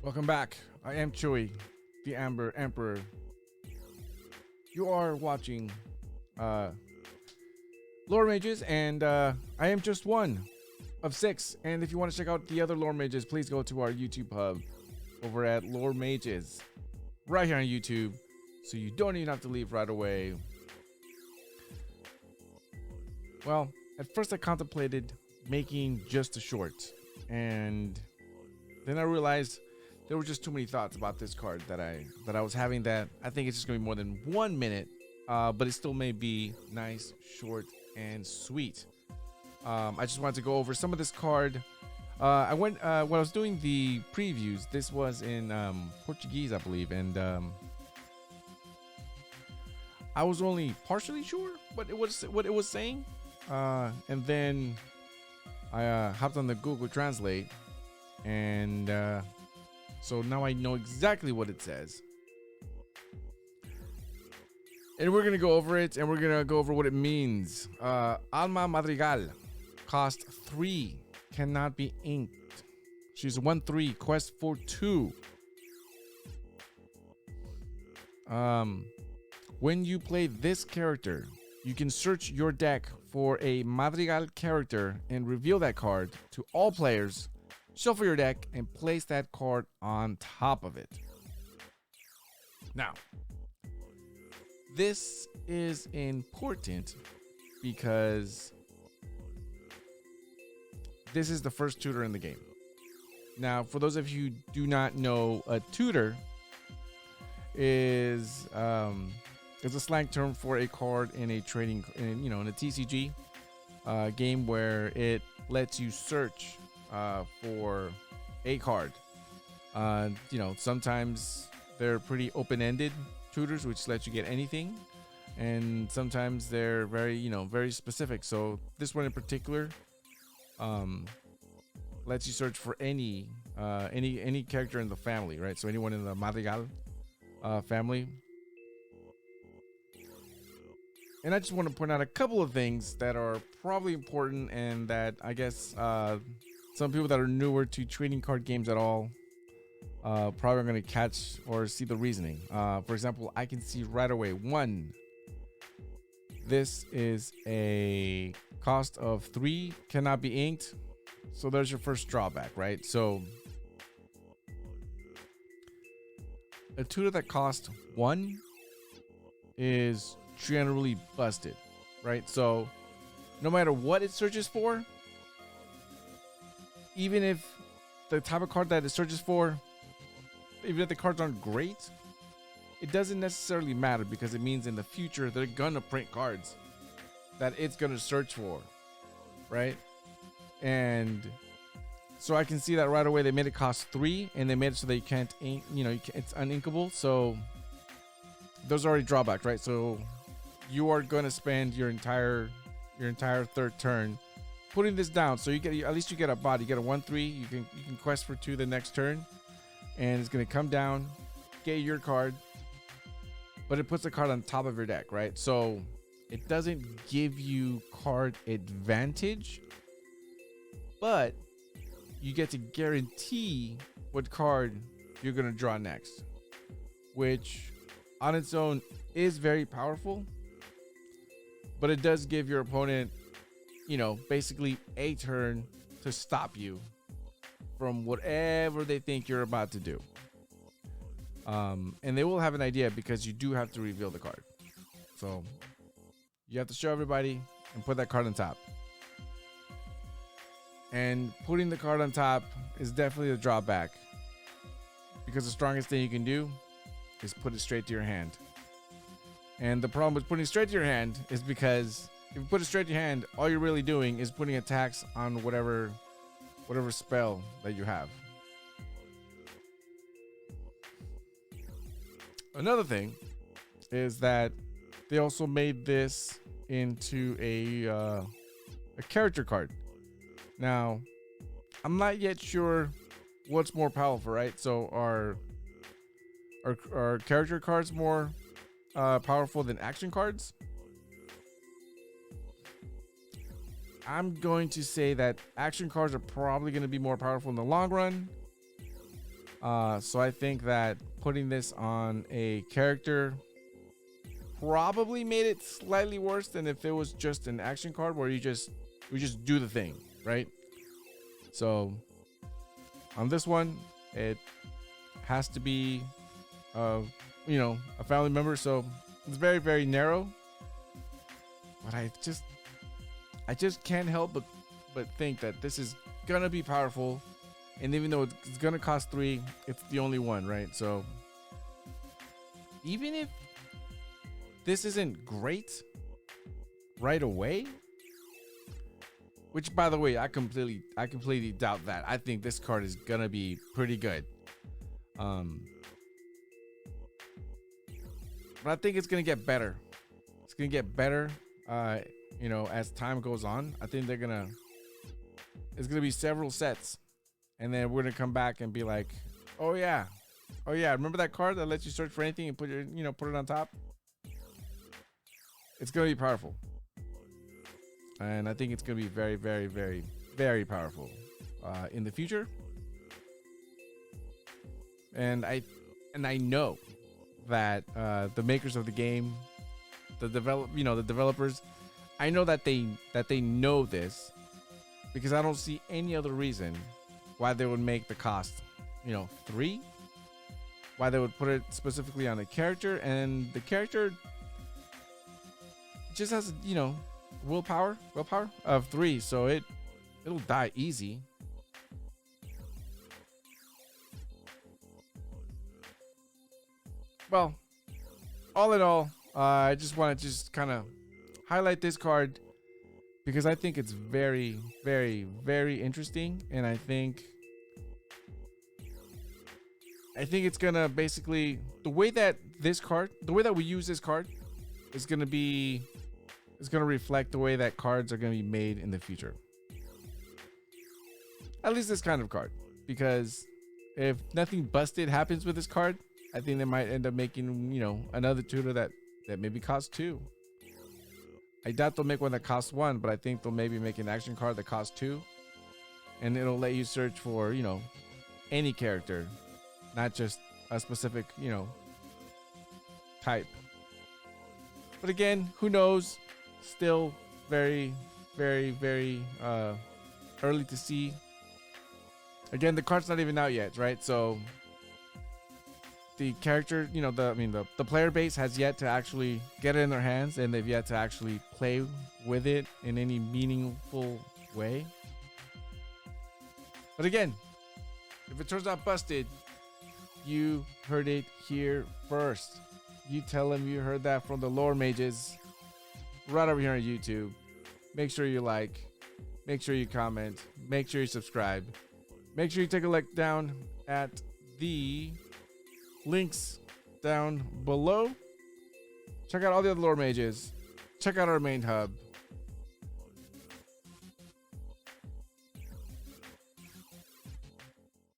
Welcome back. I am Chuy, the Amber Emperor. You are watching Lore Mages, and I am just one of 6. And if you want to check out the other Lore Mages, please go to our YouTube hub over at Lore Mages, right here on YouTube, so you don't even have to leave right away. Well, at first I contemplated making just a short, and then I realized there were just too many thoughts about this card that I was having, that I think it's just gonna be more than 1 minute, but it still may be nice, short, and sweet. I just wanted to go over some of this card. I went when I was doing the previews. This was in Portuguese, I believe, and I was only partially sure what it was saying, and then I hopped on the Google Translate, and so now I know exactly what it says. And we're going to go over it, and we're going to go over what it means. Alma Madrigal. Cost 3. Cannot be inked. She's 1/3. Quest for 2. When you play this character, you can search your deck for a Madrigal character and reveal that card to all players. Shuffle your deck and place that card on top of it. Now, this is important because this is the first tutor in the game. Now, for those of you who do not know, a tutor is a slang term for a card in a trading, in a TCG game where it lets you search for a card. Sometimes they're pretty open-ended tutors, which let you get anything, and sometimes they're very specific. So this one in particular lets you search for any character in the family, right? So anyone in the Madrigal family. And I just want to point out a couple of things that are probably important, and that I guess some people that are newer to trading card games at all probably are going to catch or see the reasoning. For example, I can see right away, 1, this is a cost of 3, cannot be inked. So there's your first drawback, right? So a tutor that costs 1 is generally busted, right? So no matter what it searches for, even if the type of card that it searches for, even if the cards aren't great, it doesn't necessarily matter, because it means in the future they're gonna print cards that it's gonna search for, right? And so I can see that right away. They made it cost 3, and they made it so that you can't ink, it's uninkable. So those are already drawbacks, right? So you are gonna spend your entire third turn putting this down. So at least you get a bot. You get a 1/3. You can quest for 2 the next turn, and it's gonna come down, get your card, but it puts the card on top of your deck, right? So it doesn't give you card advantage, but you get to guarantee what card you're gonna draw next, which on its own is very powerful. But it does give your opponent, basically a turn to stop you from whatever they think you're about to do. And they will have an idea, because you do have to reveal the card. So you have to show everybody and put that card on top. And putting the card on top is definitely a drawback, because the strongest thing you can do is put it straight to your hand. And the problem with putting it straight to your hand is because if you put it straight to your hand, all you're really doing is putting attacks on whatever spell that you have. Another thing is that they also made this into a character card. Now, I'm not yet sure what's more powerful, right? So are character cards more powerful than action cards? I'm going to say that action cards are probably going to be more powerful in the long run, So I think that putting this on a character probably made it slightly worse than if it was just an action card where you just do the thing, right? So on this one, it has to be a family member, so it's very, very narrow. But I just can't help but think that this is gonna be powerful. And even though it's gonna cost 3, it's the only one, right? So even if this isn't great right away, which by the way, I completely doubt that. I think this card is gonna be pretty good. But I think it's gonna get better. It's gonna get better, as time goes on. I think it's gonna be several sets. And then we're gonna come back and be like, oh yeah, remember that card that lets you search for anything and put it on top? It's gonna be powerful. And I think it's gonna be very, very, very, very powerful in the future. And I know that the makers of the game, the developers, I know that they know this, because I don't see any other reason why they would make the cost 3, why they would put it specifically on a character, and the character just has willpower of 3, so it'll die easy. Well, all in all, I just want to kind of highlight this card because I think it's very, very, very interesting, and I think it's gonna basically, the way that we use this card is gonna reflect the way that cards are gonna be made in the future. At least this kind of card, because if nothing busted happens with this card, I think they might end up making another tutor that maybe costs 2. I doubt they'll make one that costs 1, but I think they'll maybe make an action card that costs 2, and it'll let you search for any character, not just a specific type. But again, who knows? Still very, very, very early to see. Again, the card's not even out yet, right? So the character, the player base has yet to actually get it in their hands, and they've yet to actually play with it in any meaningful way. But again, if it turns out busted, you heard it here first. You tell them you heard that from the lore mages right over here on YouTube. Make sure you like, make sure you comment, make sure you subscribe. Make sure you take a look down at the links down below. Check out all the other lore mages. Check out our main hub.